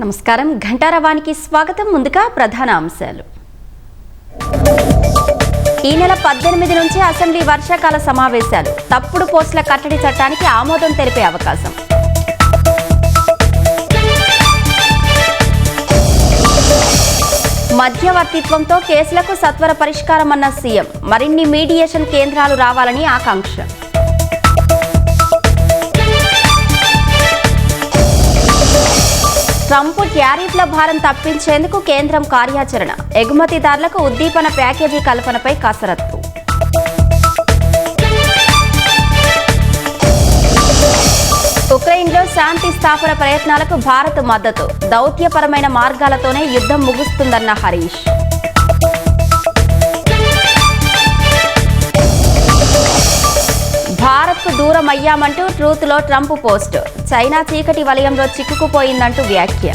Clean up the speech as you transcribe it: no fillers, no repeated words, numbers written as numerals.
నమస్కారం ఘంటారవానికి స్వాగతం. ముందుగా ప్రధాన అంశాలు. ఈ నెల 18 నుంచి అసెంబ్లీ వర్షాకాల సమావేశాలు. తప్పుడు పోస్టుల కట్టడి చట్టానికి ఆమోదం తెలిపే అవకాశం. మధ్యవర్తిత్వంతో కేసులకు సత్వర పరిష్కారమన్న సీఎం. మరిన్ని మీడియేషన్ కేంద్రాలు రావాలని ఆకాంక్ష. ట్రంప్ ట్యారిఫ్ల భారం తప్పించేందుకు కేంద్రం కార్యాచరణ. ఎగుమతిదారులకు ఉద్దీపన ప్యాకేజీ కల్పనపై కసరత్తు. ఉక్రెయిన్లో శాంతి స్థాపన ప్రయత్నాలకు భారత్ మద్దతు. దౌత్యపరమైన మార్గాలతోనే యుద్ధం ముగుస్తుందన్న హరీష్. భారత్కు దూరం అయ్యామంటూ ట్రూత్లో ట్రంప్ పోస్ట్. చైనా చీకటి వలయంలో చిక్కుకుపోయిందంటూ వ్యాఖ్య.